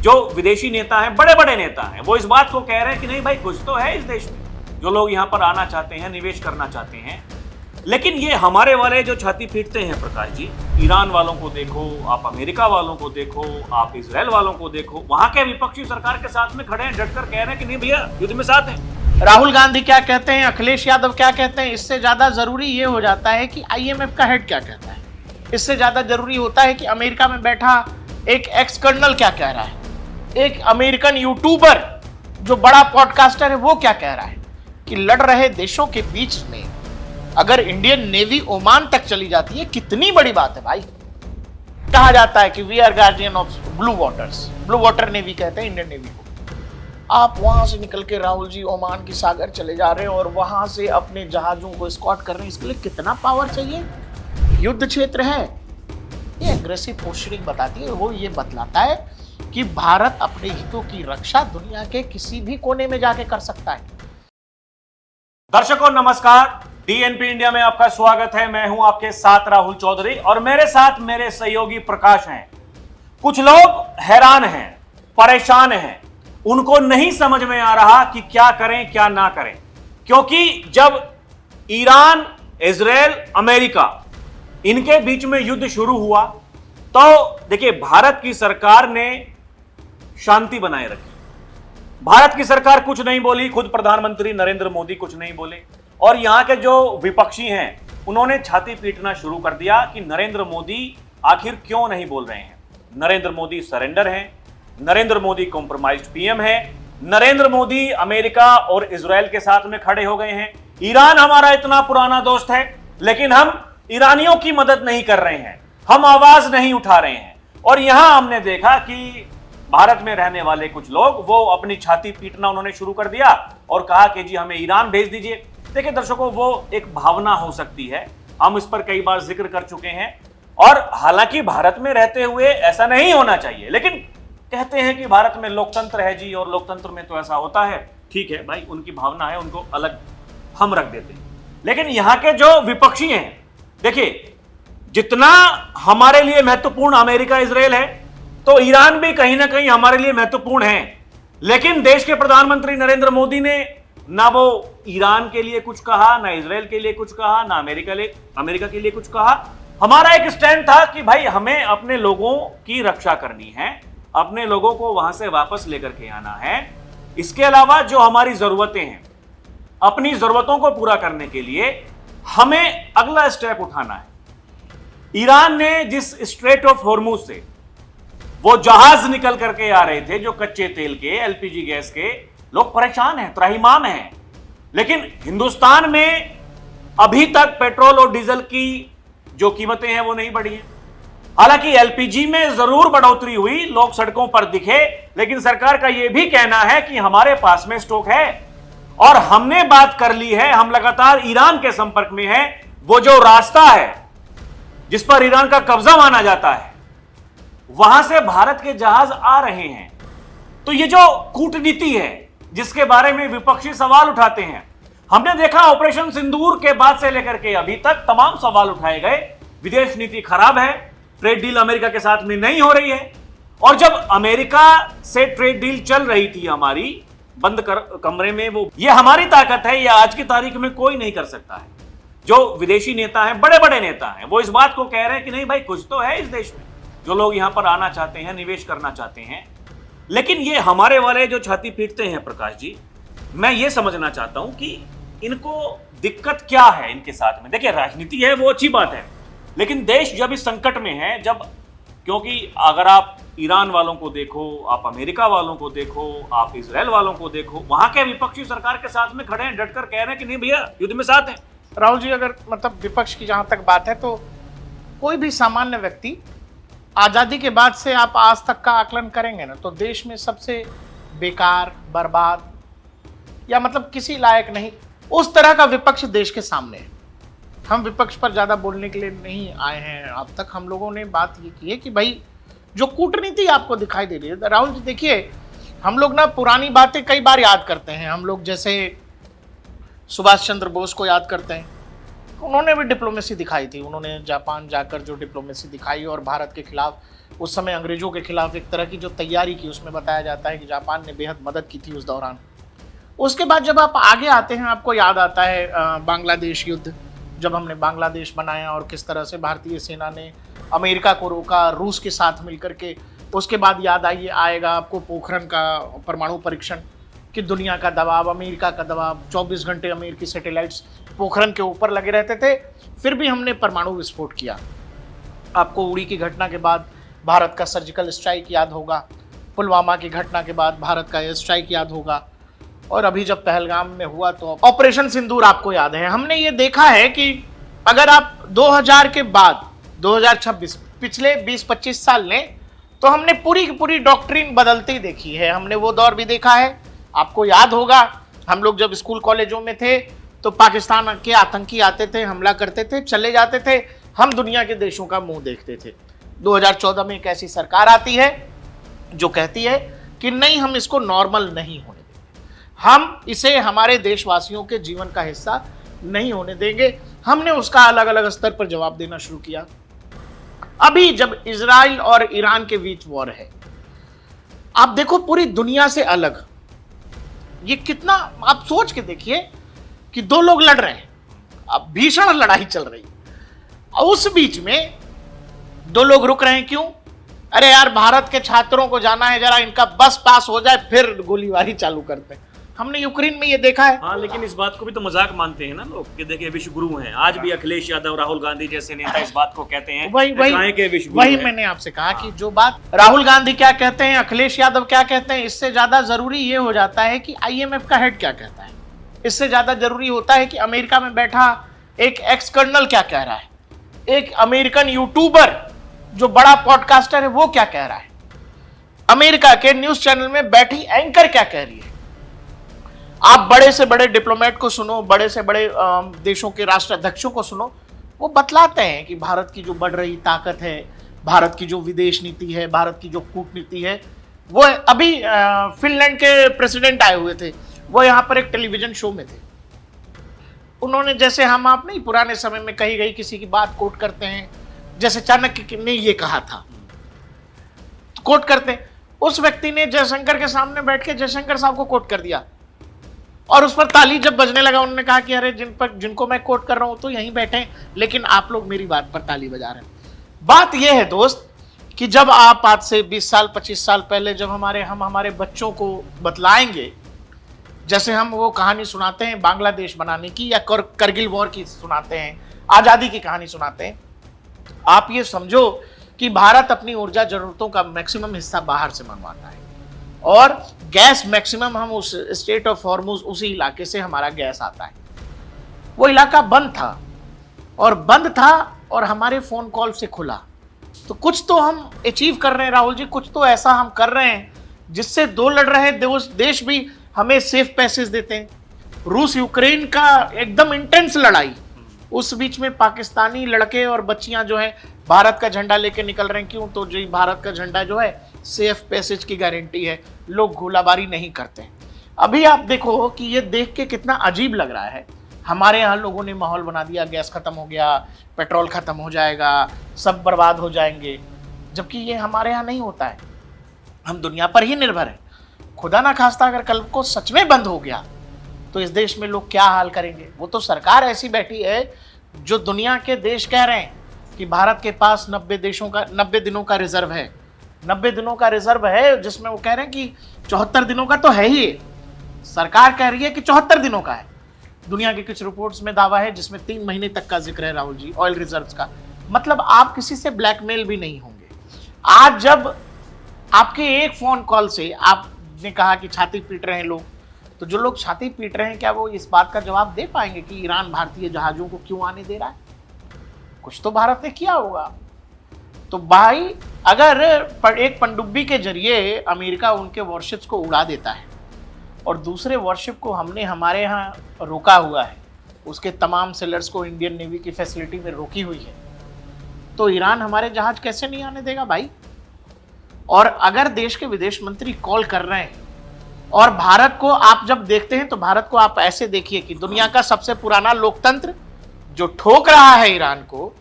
जो विदेशी नेता हैं, बड़े बड़े नेता हैं, वो इस बात को कह रहे हैं कि नहीं भाई कुछ तो है इस देश में, जो लोग यहां पर आना चाहते हैं, निवेश करना चाहते हैं। लेकिन ये हमारे वाले जो छाती पीटते हैं प्रकाश जी, ईरान वालों को देखो, आप अमेरिका वालों को देखो, आप इजराइल वालों को देखो, वहां के विपक्षी सरकार के साथ में खड़े हैं, डटकर कह रहे हैं कि नहीं भैया युद्ध में साथ हैं। राहुल गांधी क्या कहते हैं, अखिलेश यादव क्या कहते हैं, इससे ज्यादा जरूरी ये हो जाता है कि आईएमएफ का हेड क्या कहता है। इससे ज्यादा जरूरी होता है कि अमेरिका में बैठा एक एक्स कर्नल क्या कह रहा है, एक अमेरिकन यूट्यूबर जो बड़ा पॉडकास्टर है वो क्या कह रहा है कि लड़ रहे देशों के बीच में अगर इंडियन नेवी ओमान तक चली जाती है, कितनी बड़ी बात है भाई। कहा जाता है कि we are guardian of blue waters, blue water navy कहते हैं इंडियन नेवी को। आप वहां से निकल के राहुल जी ओमान की सागर चले जा रहे हैं और वहां से अपने जहाजों को स्कॉट कर रहे हैं, इसके लिए कितना पावर चाहिए। युद्ध क्षेत्र है, ये एग्रेसिव पोस्चरिंग बताती है, वो ये बतलाता है कि भारत अपने हितों की रक्षा दुनिया के किसी भी कोने में जाके कर सकता है। दर्शकों नमस्कार, डीएनपी इंडिया में आपका स्वागत है। मैं हूं आपके साथ राहुल चौधरी और मेरे साथ मेरे सहयोगी प्रकाश हैं। कुछ लोग हैरान हैं, परेशान हैं, उनको नहीं समझ में आ रहा कि क्या करें क्या ना करें, क्योंकि जब ईरान, इजराइल, अमेरिका इनके बीच में युद्ध शुरू हुआ तो देखिए भारत की सरकार ने शांति बनाए रखी। भारत की सरकार कुछ नहीं बोली, खुद प्रधानमंत्री नरेंद्र मोदी कुछ नहीं बोले, और यहां के जो विपक्षी हैं उन्होंने छाती पीटना शुरू कर दिया कि नरेंद्र मोदी आखिर क्यों नहीं बोल रहे हैं। नरेंद्र मोदी सरेंडर हैं, नरेंद्र मोदी कॉम्प्रोमाइज्ड पीएम है, नरेंद्र मोदी अमेरिका और इजराइल के साथ में खड़े हो गए हैं। ईरान हमारा इतना पुराना दोस्त है, लेकिन हम ईरानियों की मदद नहीं कर रहे हैं, हम आवाज नहीं उठा रहे हैं। और यहां हमने देखा कि भारत में रहने वाले कुछ लोग वो अपनी छाती पीटना उन्होंने शुरू कर दिया और कहा कि जी हमें ईरान भेज दीजिए। देखिए दर्शकों, वो एक भावना हो सकती है, हम इस पर कई बार जिक्र कर चुके हैं, और हालांकि भारत में रहते हुए ऐसा नहीं होना चाहिए, लेकिन कहते हैं कि भारत में लोकतंत्र है जी और लोकतंत्र में तो ऐसा होता है। ठीक है भाई, उनकी भावना है, उनको अलग हम रख देते हैं। लेकिन यहां के जो विपक्षी हैं, देखिए जितना हमारे लिए महत्वपूर्ण अमेरिका, इजराइल है, तो ईरान भी कहीं ना कहीं हमारे लिए महत्वपूर्ण है। लेकिन देश के प्रधानमंत्री नरेंद्र मोदी ने ना वो ईरान के लिए कुछ कहा, ना इजराइल के लिए कुछ कहा, ना अमेरिका के लिए कुछ कहा। हमारा एक स्टैंड था कि भाई हमें अपने लोगों की रक्षा करनी है, अपने लोगों को वहां से वापस लेकर के आना है। इसके अलावा जो हमारी जरूरतें हैं, अपनी जरूरतों को पूरा करने के लिए हमें अगला स्टेप उठाना है। ईरान ने जिस स्ट्रेट ऑफ हॉर्मुज से वो जहाज निकल करके आ रहे थे, जो कच्चे तेल के, एलपीजी गैस के, लोग परेशान हैं, त्राहिमाम हैं। लेकिन हिंदुस्तान में अभी तक पेट्रोल और डीजल की जो कीमतें हैं वो नहीं बढ़ी हैं। हालांकि एलपीजी में जरूर बढ़ोतरी हुई, लोग सड़कों पर दिखे, लेकिन सरकार का यह भी कहना है कि हमारे पास में स्टॉक है और हमने बात कर ली है, हम लगातार ईरान के संपर्क में हैं। वो जो रास्ता है जिस पर ईरान का कब्जा माना जाता है, वहां से भारत के जहाज आ रहे हैं। तो ये जो कूटनीति है जिसके बारे में विपक्षी सवाल उठाते हैं, हमने देखा ऑपरेशन सिंदूर के बाद से लेकर के अभी तक तमाम सवाल उठाए गए। विदेश नीति खराब है, ट्रेड डील अमेरिका के साथ में नहीं हो रही है, और जब अमेरिका से ट्रेड डील चल रही थी हमारी बंद कमरे में, वो ये हमारी ताकत है, ये आज की तारीख में कोई नहीं कर सकता है। जो विदेशी नेता हैं, बड़े बड़े नेता हैं, वो इस बात को कह रहे हैं कि नहीं भाई कुछ तो है इस देश में, जो लोग यहां पर आना चाहते हैं, निवेश करना चाहते हैं। लेकिन ये हमारे वाले जो छाती पीटते हैं प्रकाश जी, मैं ये समझना चाहता हूं कि इनको दिक्कत क्या है इनके साथ में। देखिए राजनीति है वो अच्छी बात है, लेकिन देश जब इस संकट में है, जब, क्योंकि अगर आप ईरान वालों को देखो, आप अमेरिका वालों को देखो, आप इजराइल वालों को देखो, वहां के विपक्षी सरकार के साथ में खड़े हैं, डटकर कह रहे हैं कि नहीं भैया युद्ध में साथ हैं। राहुल जी, अगर मतलब विपक्ष की जहां तक बात है, तो कोई भी सामान्य व्यक्ति आजादी के बाद से आप आज तक का आकलन करेंगे ना, तो देश में सबसे बेकार, बर्बाद या मतलब किसी लायक नहीं, उस तरह का विपक्ष देश के सामने है। हम विपक्ष पर ज्यादा बोलने के लिए नहीं आए हैं। अब तक हम लोगों ने बात ये की है कि भाई जो कूटनीति आपको दिखाई दे रही है, राहुल जी देखिए, हम लोग ना पुरानी बातें कई बार याद करते हैं। हम लोग जैसे सुभाष चंद्र बोस को याद करते हैं, उन्होंने भी डिप्लोमेसी दिखाई थी, उन्होंने जापान जाकर जो डिप्लोमेसी दिखाई और भारत के खिलाफ उस समय अंग्रेजों के खिलाफ एक तरह की जो तैयारी की, उसमें बताया जाता है कि जापान ने बेहद मदद की थी उस दौरान। उसके बाद जब आप आगे आते हैं, आपको याद आता है बांग्लादेश युद्ध, जब हमने बांग्लादेश बनाया और किस तरह से भारतीय सेना ने अमेरिका को रोका रूस के साथ मिलकर के। उसके बाद याद आएगा आपको पोखरण का परमाणु परीक्षण, कि दुनिया का दबाव, अमेरिका का दबाव, 24 घंटे अमेरिकी सैटेलाइट्स पोखरण के ऊपर लगे रहते थे, फिर भी हमने परमाणु विस्फोट किया। आपको उड़ी की घटना के बाद भारत का सर्जिकल स्ट्राइक याद होगा, पुलवामा की घटना के बाद भारत का एयर स्ट्राइक याद होगा, और अभी जब पहलगाम में हुआ तो ऑपरेशन सिंदूर आपको याद है। हमने ये देखा है कि अगर आप 2000 के बाद 2026 पिछले 20-25 साल ने, तो हमने पूरी की पूरी डॉक्ट्रिन बदलती देखी है। हमने वो दौर भी देखा है, आपको याद होगा हम लोग जब स्कूल कॉलेजों में थे तो पाकिस्तान के आतंकी आते थे, हमला करते थे, चले जाते थे, हम दुनिया के देशों का मुंह देखते थे। 2014 में एक ऐसी सरकार आती है जो कहती है कि नहीं, हम इसको नॉर्मल नहीं होने देंगे, हम इसे हमारे देशवासियों के जीवन का हिस्सा नहीं होने देंगे। हमने उसका अलग अलग स्तर पर जवाब देना शुरू किया। अभी जब इजराइल और ईरान के बीच वॉर है, आप देखो पूरी दुनिया से अलग, ये कितना, आप सोच के देखिए कि दो लोग लड़ रहे हैं, अब भीषण लड़ाई चल रही है, उस बीच में दो लोग रुक रहे हैं। क्यों? अरे यार, भारत के छात्रों को जाना है, जरा इनका बस पास हो जाए फिर गोलीबारी चालू करते हैं। हमने यूक्रेन में ये देखा है। हाँ, लेकिन इस बात को भी तो मजाक मानते हैं ना लोग कि देखिए विश्व गुरु हैं। आज भी अखिलेश यादव, राहुल गांधी जैसे नेता इस बात को कहते हैं। वही मैंने आपसे कहा कि जो बात राहुल गांधी क्या कहते हैं, अखिलेश यादव क्या कहते हैं, इससे ज्यादा जरूरी ये हो जाता है कि आईएमएफ का हेड क्या कहता है। इससे ज्यादा जरूरी होता है कि अमेरिका में बैठा एक एक्स कर्नल क्या कह रहा है, एक अमेरिकन यूट्यूबर जो बड़ा पॉडकास्टर है वो क्या कह रहा है, अमेरिका के न्यूज चैनल में बैठी एंकर क्या कह रही है। आप बड़े से बड़े डिप्लोमेट को सुनो, बड़े से बड़े देशों के राष्ट्राध्यक्षों को सुनो, वो बतलाते हैं कि भारत की जो बढ़ रही ताकत है, भारत की जो विदेश नीति है, भारत की जो कूटनीति है, वो अभी फिनलैंड के प्रेसिडेंट आए हुए थे, वो यहाँ पर एक टेलीविजन शो में थे। उन्होंने, जैसे हम आप नहीं पुराने समय में कही गई किसी की बात कोट करते हैं, जैसे चाणक्य ने ये कहा था, कोट करते हैं, उस व्यक्ति ने जयशंकर के सामने बैठ के जयशंकर साहब को कोट कर दिया, और उस पर ताली जब बजने लगा, उन्होंने कहा कि अरे जिनको मैं कोट कर रहा हूं तो यहीं बैठे हैं, लेकिन आप लोग मेरी बात पर ताली बजा रहे हैं। बात यह है दोस्त कि जब आप आज से 20 साल 25 साल पहले जब हम हमारे बच्चों को बतलाएंगे, जैसे हम वो कहानी सुनाते हैं बांग्लादेश बनाने की या करगिल वॉर की सुनाते हैं, आजादी की कहानी सुनाते हैं, आप ये समझो कि भारत अपनी ऊर्जा जरूरतों का मैक्सिमम हिस्सा बाहर से मंगवाता है, और गैस मैक्सिमम हम उस स्टेट ऑफ हॉर्मुज, उसी इलाके से हमारा गैस आता है। वो इलाका बंद था और हमारे फोन कॉल से खुला। तो कुछ तो हम अचीव कर रहे हैं राहुल जी, कुछ तो ऐसा हम कर रहे हैं जिससे दो लड़ रहे देश भी हमें सेफ पैसेज देते हैं। रूस यूक्रेन का एकदम इंटेंस लड़ाई, उस बीच में पाकिस्तानी लड़के और बच्चियां जो है भारत का झंडा लेके निकल रहे हैं। क्यों? तो जी भारत का झंडा जो है सेफ पैसेज की गारंटी है, लोग गोलाबारी नहीं करते हैं। अभी आप देखो कि ये देख के कितना अजीब लग रहा है। हमारे यहाँ लोगों ने माहौल बना दिया, गैस खत्म हो गया, पेट्रोल खत्म हो जाएगा, सब बर्बाद हो जाएंगे, जबकि ये हमारे यहाँ नहीं होता है। हम दुनिया पर ही निर्भर हैं। खुदा ना खास्ता अगर कल को सच में बंद हो गया तो इस देश में लोग क्या हाल करेंगे। वो तो सरकार ऐसी बैठी है जो दुनिया के देश कह रहे हैं कि भारत के पास 90 दिनों का रिजर्व है, 90 दिनों का रिजर्व है, जिसमें वो कह रहे हैं कि 74 दिनों का तो है ही, सरकार कह रही है कि 74 दिनों का है। दुनिया की कुछ रिपोर्ट्स में दावा है जिसमें 3 महीने तक का जिक्र है राहुल जी, ऑयल रिजर्व्स का। मतलब आप किसी से ब्लैकमेल भी नहीं होंगे। आज जब आपके एक फोन कॉल से आपने कहा कि छाती पीट रहे हैं लोग, तो जो लोग छाती पीट रहे हैं क्या वो इस बात का जवाब दे पाएंगे कि ईरान भारतीय जहाजों को क्यों आने दे रहा है? कुछ तो भारत ने किया होगा। तो भाई, अगर एक पनडुब्बी के जरिए अमेरिका उनके वॉरशिप्स को उड़ा देता है और दूसरे वॉरशिप को हमने हमारे यहाँ रोका हुआ है, उसके तमाम सेलर्स को इंडियन नेवी की फैसिलिटी में रोकी हुई है, तो ईरान हमारे जहाज कैसे नहीं आने देगा भाई? और अगर देश के विदेश मंत्री कॉल कर रहे हैं और भारत को आप जब देखते हैं तो भारत को आप ऐसे देखिए कि दुनिया का सबसे पुराना लोकतंत्र, जो ठोक रहा है ईरान को।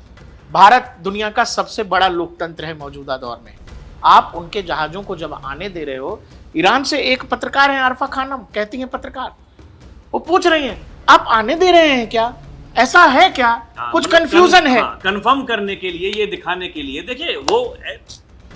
भारत दुनिया का सबसे बड़ा लोकतंत्र है मौजूदा दौर में। आप उनके जहाजों को जब आने दे रहे हो, ईरान से एक पत्रकार है आरफा खानम, कहती हैं पत्रकार, वो पूछ रही हैं आप आने दे रहे हैं क्या, ऐसा है क्या? कुछ कंफ्यूजन है। कंफर्म करने के लिए, ये दिखाने के लिए। देखिए वो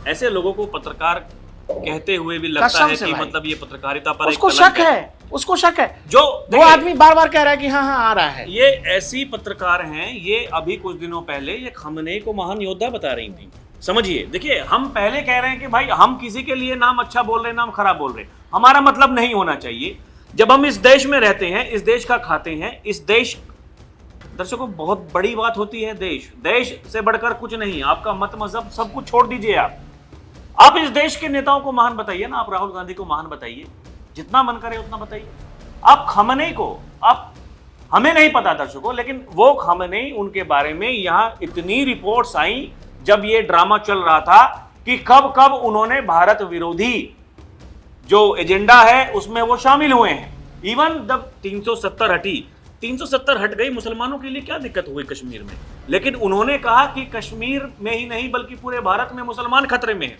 ऐसे लोगों को पत्रकार कहते हुए भी लगता है कि मतलब ये पत्रकारिता पर उसको शक है, उसको शक है। जो वो आदमी बार बार कह रहा है कि हाँ हाँ आ रहा है। ये ऐसी पत्रकार हैं, ये अभी कुछ दिनों पहले ये खamenei को महान योद्धा बता रही थी। समझिए, देखिए हम पहले कह रहे हैं कि भाई हम किसी के लिए नाम अच्छा बोल रहे हैं, नाम खराब बोल रहे हैं, हमारा मतलब नहीं होना चाहिए। जब हम इस देश में रहते हैं, इस देश का खाते हैं, इस देश, दर्शकों बहुत बड़ी बात होती है। देश से बढ़कर कुछ नहीं। आपका मत मजहब सब कुछ छोड़ दीजिए। आप इस देश के नेताओं को महान बताइए ना, आप राहुल गांधी को महान बताइए, जितना मन करे उतना बताइए। आप खamenei को, आप, हमें नहीं पता दर्शकों, लेकिन वो खamenei, उनके बारे में यहां इतनी रिपोर्ट्स आई जब ये ड्रामा चल रहा था कि कब कब उन्होंने भारत विरोधी जो एजेंडा है उसमें वो शामिल हुए हैं। इवन जब 370 हटी, 370 हट गई, मुसलमानों के लिए क्या दिक्कत हुई कश्मीर में, लेकिन उन्होंने कहा कि कश्मीर में ही नहीं बल्कि पूरे भारत में मुसलमान खतरे में हैं।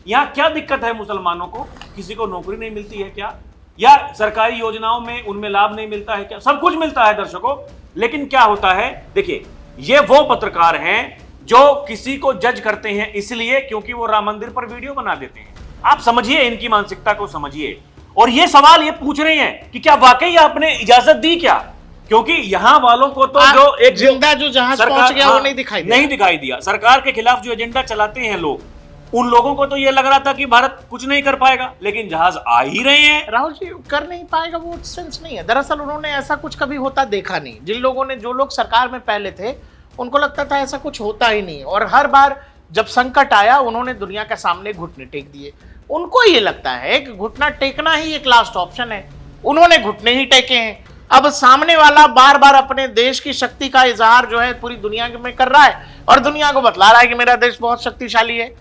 यहाँ क्या दिक्कत है मुसलमानों को? किसी को नौकरी नहीं मिलती है क्या? या सरकारी योजनाओं में उनमें लाभ नहीं मिलता है क्या? सब कुछ मिलता है दर्शकों, लेकिन क्या होता है, देखिए ये वो पत्रकार हैं जो किसी को जज करते हैं इसलिए क्योंकि वो राम मंदिर पर वीडियो बना देते हैं। आप समझिए, इनकी मानसिकता को समझिए। और ये सवाल ये पूछ रहे हैं कि क्या वाकई आपने इजाजत दी क्या? क्योंकि यहां वालों को तो जो एक जिंदा जो जहाज पहुंच गया वो नहीं दिखाई दिया। सरकार के खिलाफ जो एजेंडा चलाते हैं लोग, उन लोगों को तो ये लग रहा था कि भारत कुछ नहीं कर पाएगा, लेकिन जहाज आ ही रहे हैं। राहुल जी, कर नहीं पाएगा वो सेंस नहीं है। दरअसल उन्होंने ऐसा कुछ कभी होता देखा नहीं। जिन लोगों ने, जो लोग सरकार में पहले थे, उनको लगता था ऐसा कुछ होता ही नहीं, और हर बार जब संकट आया उन्होंने दुनिया के सामने घुटने टेक दिए। उनको ये लगता है कि घुटना टेकना ही एक लास्ट ऑप्शन है, उन्होंने घुटने ही टेके हैं। अब सामने वाला बार बार अपने देश की शक्ति का इजहार जो है पूरी दुनिया में कर रहा है और दुनिया को बतला रहा है कि मेरा देश बहुत शक्तिशाली है।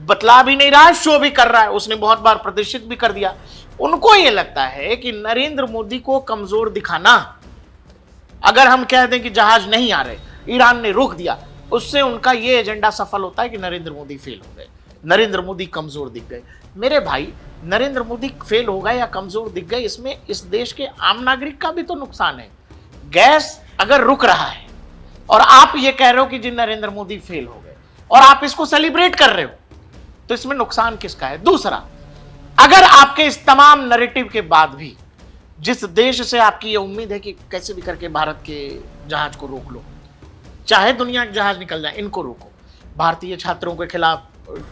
बतला भी नहीं रहा है, शो भी कर रहा है, उसने बहुत बार प्रदर्शित भी कर दिया। उनको ये लगता है कि नरेंद्र मोदी को कमजोर दिखाना, अगर हम कह दें कि जहाज नहीं आ रहे, ईरान ने रोक दिया, उससे उनका ये एजेंडा सफल होता है कि नरेंद्र मोदी फेल हो गए, नरेंद्र मोदी कमजोर दिख गए। मेरे भाई, नरेंद्र मोदी फेल हो गए या कमजोर दिख गए, इसमें इस देश के आम नागरिक का भी तो नुकसान है। गैस अगर रुक रहा है और आप ये कह रहे हो कि जी नरेंद्र मोदी फेल हो गए और आप इसको सेलिब्रेट कर रहे हो, तो इसमें नुकसान किसका है? दूसरा, अगर आपके इस तमाम नैरेटिव के बाद भी जिस देश से आपकी ये उम्मीद है कि कैसे भी करके भारत के जहाज को रोक लो, चाहे दुनिया के जहाज निकल जाए, इनको रोको, भारतीय छात्रों के खिलाफ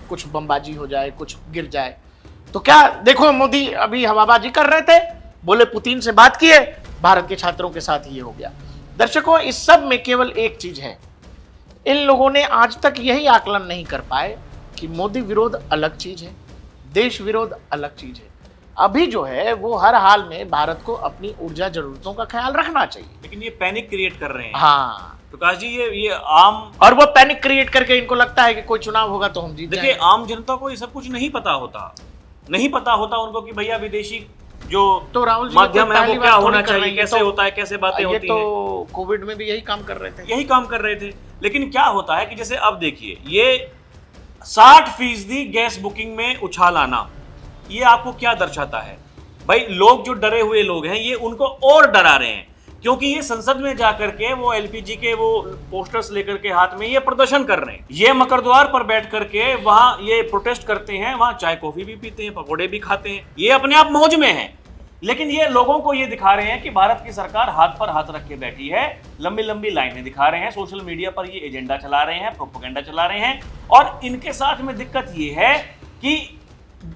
कुछ बमबाजी हो जाए, कुछ गिर जाए, तो क्या देखो मोदी अभी हवाबाजी कर रहे थे, बोले पुतिन से बात किए, भारत के छात्रों के साथ ये हो गया। दर्शकों, इस सब में केवल एक चीज है, इन लोगों ने आज तक यही आकलन नहीं कर पाए कि मोदी विरोध अलग चीज है, देश विरोध अलग चीज है। अभी जो है वो हर हाल में भारत को अपनी ऊर्जा जरूरतों का ख्याल रखना चाहिए, लेकिन ये पैनिक क्रिएट कर रहे हैं। हाँ प्रकाश जी, ये आम, और वो पैनिक क्रिएट करके इनको लगता है कि कोई चुनाव होगा तो हम जीत जाएंगे। देखिए, आम जनता को ये सब कुछ नहीं पता होता, नहीं पता होता उनको कि भैया विदेशी जो तो राहुल जी माध्यम है वो क्या होना चाहिए, कैसे होता है, कैसे बातें होती हैं। तो कोविड में भी यही काम कर रहे थे, यही काम कर रहे थे। लेकिन क्या होता है कि जैसे अब देखिए, ये 60% गैस बुकिंग में उछाल आना, ये आपको क्या दर्शाता है? भाई, लोग जो डरे हुए लोग हैं, ये उनको और डरा रहे हैं, क्योंकि ये संसद में जाकर के वो एलपीजी के वो पोस्टर्स लेकर के हाथ में ये प्रदर्शन कर रहे हैं। ये मकरद्वार पर बैठ करके वहां ये प्रोटेस्ट करते हैं, वहां चाय कॉफी भी पीते हैं, पकौड़े भी खाते हैं, ये अपने आप मौज में हैं। लेकिन ये लोगों को ये दिखा रहे हैं कि भारत की सरकार हाथ पर हाथ रख के बैठी है, लंबी लंबी लाइनें दिखा रहे हैं, सोशल मीडिया पर ये एजेंडा चला रहे हैं, प्रोपेगेंडा चला रहे हैं। और इनके साथ में दिक्कत ये है कि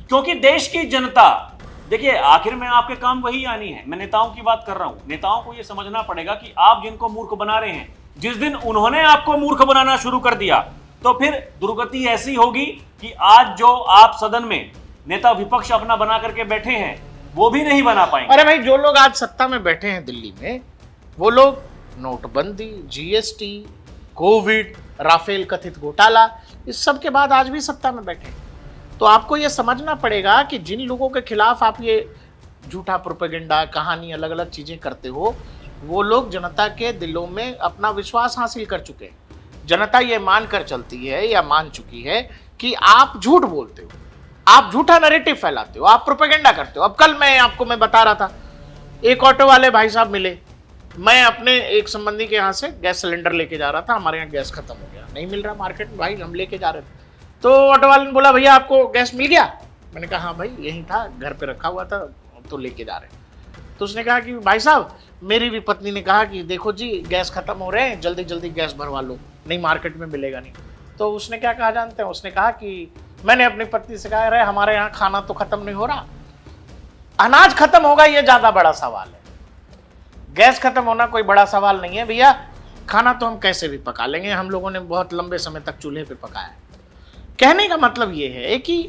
क्योंकि देश की जनता, देखिए आखिर में आपके काम वही आनी है। मैं नेताओं की बात कर रहा हूं, नेताओं को यह समझना पड़ेगा कि आप जिनको मूर्ख बना रहे हैं, जिस दिन उन्होंने आपको मूर्ख बनाना शुरू कर दिया, तो फिर दुर्गति ऐसी होगी कि आज जो आप सदन में नेता विपक्ष अपना बना करके बैठे हैं, वो भी नहीं बना पाएंगे। अरे भाई, जो लोग आज सत्ता में बैठे हैं दिल्ली में, वो लोग नोटबंदी, जीएसटी, कोविड, राफेल कथित घोटाला, इस सब के बाद आज भी सत्ता में बैठे हैं। तो आपको ये समझना पड़ेगा कि जिन लोगों के खिलाफ आप ये झूठा प्रोपेगेंडा, कहानी, अलग अलग चीजें करते हो, वो लोग जनता के दिलों में अपना विश्वास हासिल कर चुके हैं। जनता ये मानकर चलती है या मान चुकी है कि आप झूठ बोलते हो, आप झूठा नैरेटिव फैलाते हो, आप प्रोपेगेंडा करते हो। अब कल मैं बता रहा था, एक ऑटो वाले भाई साहब मिले, मैं अपने एक संबंधी के यहाँ से गैस सिलेंडर लेके जा रहा था, हमारे यहाँ गैस खत्म हो गया, नहीं मिल रहा मार्केट में भाई, हम लेके जा रहे थे। तो ऑटो वाले ने बोला भैया आपको गैस मिल गया? मैंने कहा हाँ भाई यही था, घर पे रखा हुआ था तो लेके जा रहे हैं। तो उसने कहा कि भाई साहब मेरी भी पत्नी ने कहा कि देखो जी गैस खत्म हो रहे हैं, जल्दी जल्दी गैस भरवा लो, नहीं मार्केट में मिलेगा नहीं। तो उसने क्या कहा जानते हैं? उसने कहा कि मैंने अपनी पत्नी से कहा अरे हमारे यहाँ खाना तो खत्म नहीं हो रहा, अनाज खत्म होगा ये ज्यादा बड़ा सवाल है, गैस खत्म होना कोई बड़ा सवाल नहीं है भैया, खाना तो हम कैसे भी पका लेंगे, हम लोगों ने बहुत लंबे समय तक चूल्हे पे पकाया है। कहने का मतलब ये है कि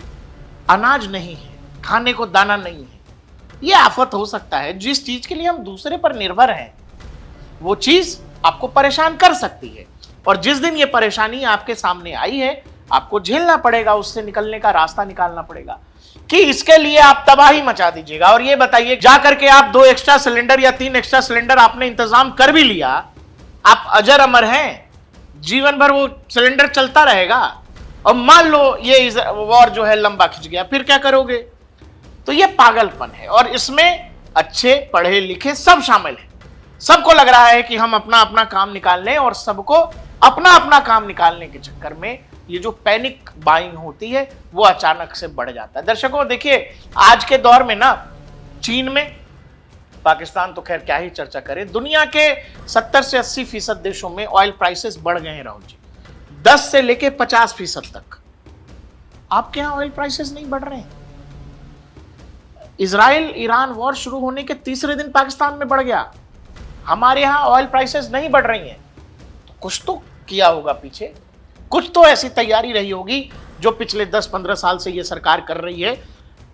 अनाज नहीं है, खाने को दाना नहीं है, ये आफत हो सकता है। जिस चीज के लिए हम दूसरे पर निर्भर हैं वो चीज आपको परेशान कर सकती है, और जिस दिन ये परेशानी आपके सामने आई है आपको झेलना पड़ेगा, उससे निकलने का रास्ता निकालना पड़ेगा। कि इसके लिए आप तबाही मचा दीजिएगा और ये बताइए जा करके आप 2 एक्स्ट्रा सिलेंडर या 3 एक्स्ट्रा सिलेंडर आपने इंतजाम कर भी लिया, आप अजर अमर हैं, जीवन भर वो सिलेंडर चलता रहेगा, और मान लो ये वॉर जो है लंबा खिंच गया, फिर क्या करोगे? तो ये पागलपन है, और इसमें अच्छे पढ़े लिखे सब शामिल हैं। सबको लग रहा है कि हम अपना अपना काम निकाल लें, और सबको अपना अपना काम निकालने के चक्कर में ये जो पैनिक बाइंग होती है वो अचानक से बढ़ जाता है। दर्शकों देखिए, आज के दौर में ना चीन में, पाकिस्तान तो खैर क्या ही चर्चा करें, दुनिया के 70 से 80% देशों में ऑयल प्राइसेस बढ़ गए हैं राहुल जी, 10 से लेके 50% तक। आपके यहां ऑयल प्राइसेस नहीं बढ़ रहे हैं। इजराइल ईरान वॉर शुरू होने के तीसरे दिन पाकिस्तान में बढ़ गया, हमारे यहां ऑयल प्राइसेस नहीं बढ़ रही हैं। तो कुछ तो किया होगा पीछे, कुछ तो ऐसी तैयारी रही होगी जो पिछले 10-15 साल से ये सरकार कर रही है,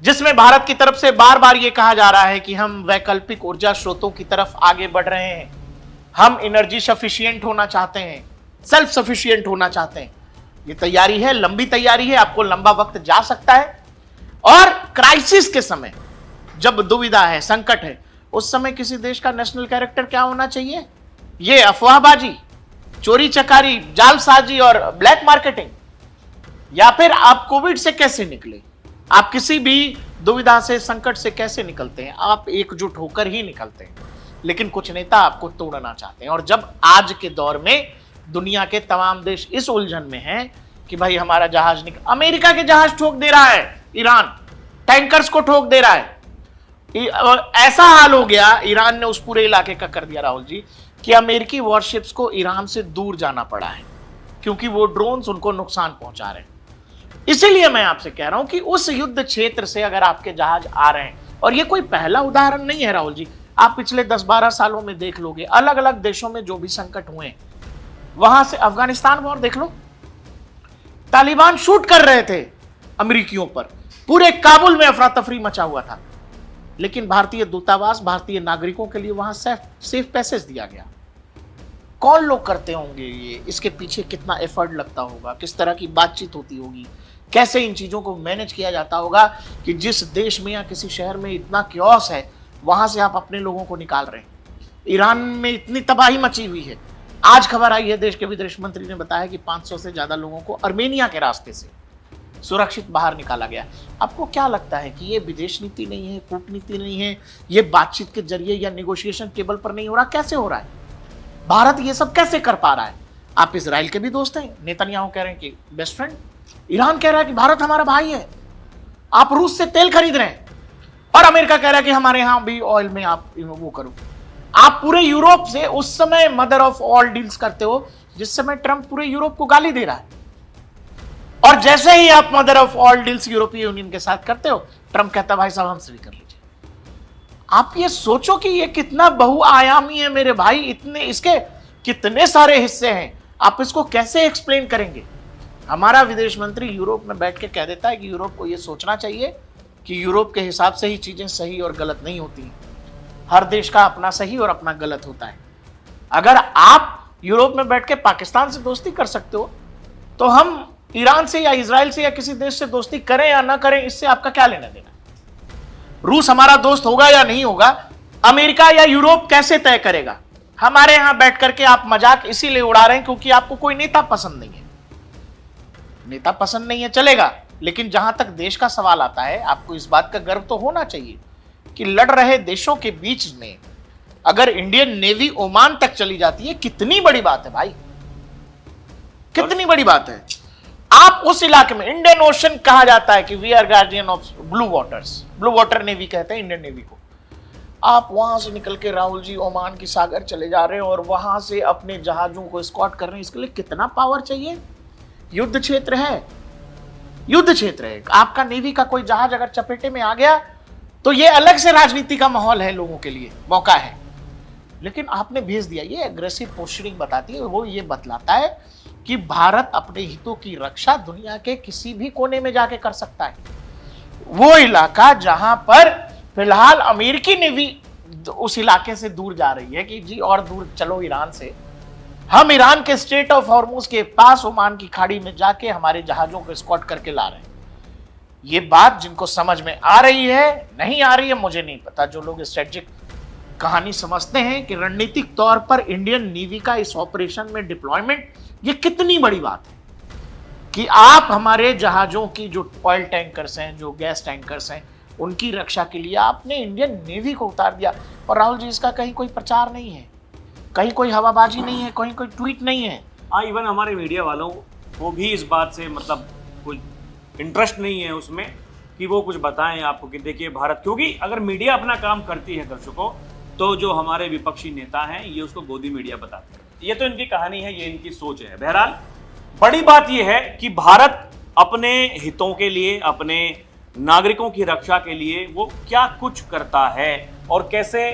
जिसमें भारत की तरफ से बार बार ये कहा जा रहा है कि हम वैकल्पिक ऊर्जा स्रोतों की तरफ आगे बढ़ रहे हैं, हम एनर्जी सफिशिएंट होना चाहते हैं, सेल्फ सफिशिएंट होना चाहते हैं। ये तैयारी है, लंबी तैयारी है, आपको लंबा वक्त जा सकता है। और क्राइसिस के समय जब दुविधा है, संकट है, उस समय किसी देश का नेशनल कैरेक्टर क्या होना चाहिए? ये अफवाहबाजी, चोरी चकारी, जालसाजी और ब्लैक मार्केटिंग? या फिर आप कोविड से कैसे निकले? आप किसी भी दुविधा से, संकट से कैसे निकलते हैं? आप एकजुट होकर ही निकलते हैं। लेकिन कुछ नेता आपको तोड़ना चाहते हैं, और जब आज के दौर में दुनिया के तमाम देश इस उलझन में हैं कि भाई हमारा जहाज निकल, अमेरिका के जहाज ठोक दे रहा है, ईरान टैंकर्स को ठोक दे रहा है। ऐसा हाल हो गया, ईरान ने उस पूरे इलाके का कर दिया राहुल जी, कि अमेरिकी वॉरशिप्स को ईरान से दूर जाना पड़ा है, क्योंकि वो ड्रोन्स उनको नुकसान पहुंचा रहे हैं। इसीलिए मैं आपसे कह रहा हूं कि उस युद्ध क्षेत्र से अगर आपके जहाज आ रहे हैं, और ये कोई पहला उदाहरण नहीं है राहुल जी, आप पिछले 10-12 सालों में देख लोगे, अलग अलग देशों में जो भी संकट हुए, वहां से अफगानिस्तान वॉर देख लो, तालिबान शूट कर रहे थे अमेरिकियों पर, पूरे काबुल में अफरा तफरी मचा हुआ था, लेकिन भारतीय दूतावास, भारतीय नागरिकों के लिए वहां सेफ पैसेज दिया गया। कौन लोग करते होंगे ये? इसके पीछे कितना एफर्ट लगता होगा, किस तरह की बातचीत होती होगी, कैसे इन चीजों को मैनेज किया जाता होगा कि जिस देश में या किसी शहर में इतना क्योस है, वहां से आप अपने लोगों को निकाल रहे हैं। ईरान में इतनी तबाही मची हुई है, आज खबर आई है, देश के विदेश मंत्री ने बताया कि 500 से ज्यादा लोगों को अर्मेनिया के रास्ते से सुरक्षित बाहर निकाला गया। आपको क्या लगता है कि ये विदेश नीति नहीं है, कूटनीति नहीं है, ये बातचीत के जरिए या नेगोशिएशन टेबल पर नहीं हो रहा? कैसे हो रहा है? भारत ये सब कैसे कर पा रहा है? आप इजराइल के भी दोस्त हैं, नेतन्याहू कह रहे हैं कि बेस्ट फ्रेंड, ईरान कह रहा है कि भारत हमारा भाई है, आप रूस से तेल खरीद रहे हैं, और अमेरिका कह रहा है कि हमारे यहां भी ऑयल में आप वो करो। आप पूरे यूरोप से उस समय मदर ऑफ ऑल डील्स करते हो जिस समय ट्रंप पूरे यूरोप को गाली दे रहा है, और जैसे ही आप मदर ऑफ ऑल डील्स यूरोपीय यूनियन के साथ करते हो, ट्रंप कहता भाई साहब हमसे भी कर लीजिए। आप ये सोचो कि ये कितना बहुआयामी है मेरे भाई, इतने इसके कितने सारे हिस्से हैं, आप इसको कैसे एक्सप्लेन करेंगे? हमारा विदेश मंत्री यूरोप में बैठ के कह देता है कि यूरोप को यह सोचना चाहिए कि यूरोप के हिसाब से ही चीजें सही और गलत नहीं होती, हर देश का अपना सही और अपना गलत होता है। अगर आप यूरोप में बैठ के पाकिस्तान से दोस्ती कर सकते हो, तो हम ईरान से या इजराइल से या किसी देश से दोस्ती करें या ना करें, इससे आपका क्या लेना देना? रूस हमारा दोस्त होगा या नहीं होगा, अमेरिका या यूरोप कैसे तय करेगा? हमारे यहां बैठ करके आप मजाक इसीलिए उड़ा रहे हैं क्योंकि आपको कोई नेता पसंद नहीं है। नेता पसंद नहीं है चलेगा, लेकिन जहां तक देश का सवाल आता है, आपको इस बात का गर्व तो होना चाहिए कि लड़ रहे देशों के बीच में अगर इंडियन नेवी ओमान तक चली जाती है, कितनी बड़ी बात है भाई, कितनी बड़ी बात है। आप उस इलाके में, इंडियन ओशन कहा जाता है कि we are guardian of blue waters, blue water navy कहते हैं इंडियन नेवी को। आप वहां से निकल के राहुल जी ओमान की सागर चले जा रहे हैं और वहां से अपने जहाजों को स्कॉट कर रहे हैं। इसके लिए कितना पावर चाहिए? युद्ध क्षेत्र है, युद्ध क्षेत्र है। आपका नेवी का कोई जहाज अगर चपेटे में आ गया तो ये अलग से राजनीति का माहौल है, लोगों के लिए मौका है। लेकिन आपने भेज दिया, ये एग्रेसिव पोस्चरिंग बताती है, वो ये बतलाता है कि भारत अपने हितों की रक्षा दुनिया के किसी भी कोने में जाके कर सकता है। वो इलाका जहां पर फिलहाल अमेरिकी नेवी उस इलाके से दूर जा रही है कि जी और दूर चलो ईरान से, हम ईरान के स्ट्रेट ऑफ हॉर्मुज के पास ओमान की खाड़ी में जाके हमारे जहाजों को स्कॉट करके ला रहे हैं। ये बात जिनको समझ में आ रही है, नहीं आ रही है मुझे नहीं पता। जो लोग स्ट्रेटेजिक कहानी समझते हैं कि रणनीतिक तौर पर इंडियन नेवी का इस ऑपरेशन में डिप्लॉयमेंट, ये कितनी बड़ी बात है कि आप हमारे जहाजों की जो ऑयल टैंकर्स हैं, जो गैस टैंकर्स हैं, उनकी रक्षा के लिए आपने इंडियन नेवी को उतार दिया। और राहुल जी, इसका कहीं कोई प्रचार नहीं है, कहीं कोई हवाबाजी नहीं है, कहीं कोई ट्वीट नहीं है। हाँ, इवन हमारे मीडिया वालों को भी इस बात से मतलब कोई इंटरेस्ट नहीं है उसमें कि वो कुछ बताएं आपको कि देखिए भारत, क्योंकि अगर मीडिया अपना काम करती है दर्शकों, तो जो हमारे विपक्षी नेता हैं ये उसको गोदी मीडिया बताते हैं। ये तो इनकी कहानी है, ये इनकी सोच है। बहरहाल बड़ी बात यह है कि भारत अपने हितों के लिए, अपने नागरिकों की रक्षा के लिए वो क्या कुछ करता है और कैसे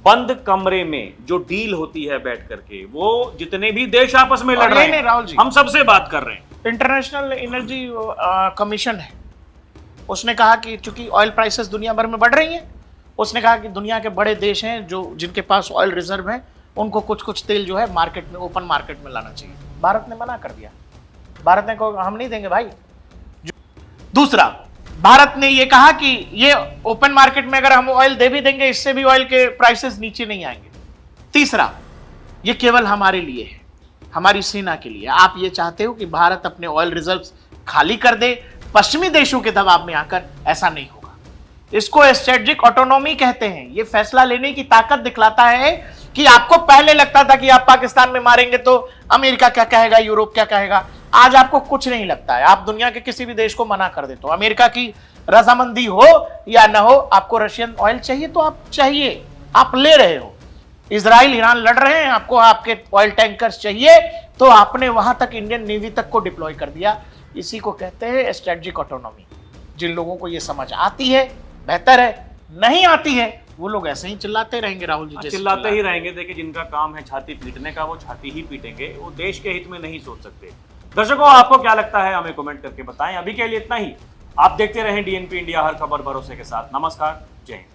बंद कमरे में जो डील होती है बैठ करके, वो जितने भी देश आपस में लड़ रहे हैं, राहुल जी, हम सबसे बात कर रहे हैं। इंटरनेशनल एनर्जी कमीशन है, उसने कहा कि चूंकि ऑयल प्राइसेस दुनिया भर में बढ़ रही हैं, उसने कहा कि दुनिया के बड़े देश हैं जो जिनके पास ऑयल रिजर्व है, उनको कुछ कुछ तेल जो है मार्केट में, ओपन मार्केट में लाना चाहिए। भारत ने मना कर दिया। भारत ने कहा हम नहीं देंगे भाई। दूसरा, भारत ने यह कहा कि ये ओपन मार्केट में अगर हम ऑयल दे भी देंगे, इससे भी ऑयल के प्राइसेस नीचे नहीं आएंगे। तीसरा, ये केवल हमारे लिए है, हमारी सेना के लिए। आप ये चाहते हो कि भारत अपने ऑयल रिजर्व्स खाली कर दे पश्चिमी देशों के दबाव में आकर? ऐसा नहीं होगा। इसको स्ट्रेटेजिक ऑटोनॉमी कहते हैं। ये फैसला लेने की ताकत दिखलाता है कि आपको पहले लगता था कि आप पाकिस्तान में मारेंगे तो अमेरिका क्या कहेगा, यूरोप क्या कहेगा। आज आपको कुछ नहीं लगता है, आप दुनिया के किसी भी देश को मना कर देते हो। अमेरिका की रजामंदी हो या ना हो, आपको रशियन ऑयल चाहिए तो आप चाहिए, आप ले रहे हो। इजराइल ईरान लड़ रहे हैं, आपको आपके ऑयल टैंकर्स चाहिए तो आपने वहां तक इंडियन नेवी तक को डिप्लॉय कर दिया। इसी को कहते हैं स्ट्रेटेजिक ऑटोनॉमी। जिन लोगों को यह समझ आती है बेहतर है, नहीं आती है वो लोग ऐसे ही चिल्लाते रहेंगे। राहुल जी चिल्लाते ही रहेंगे। देखिए, जिनका काम है छाती पीटने का, वो छाती ही पीटेंगे, वो देश के हित में नहीं सोच सकते। दर्शकों, आपको क्या लगता है हमें कमेंट करके बताएं। अभी के लिए इतना ही। आप देखते रहें डीएनपी इंडिया, हर खबर भरोसे के साथ। नमस्कार, जय हिंद।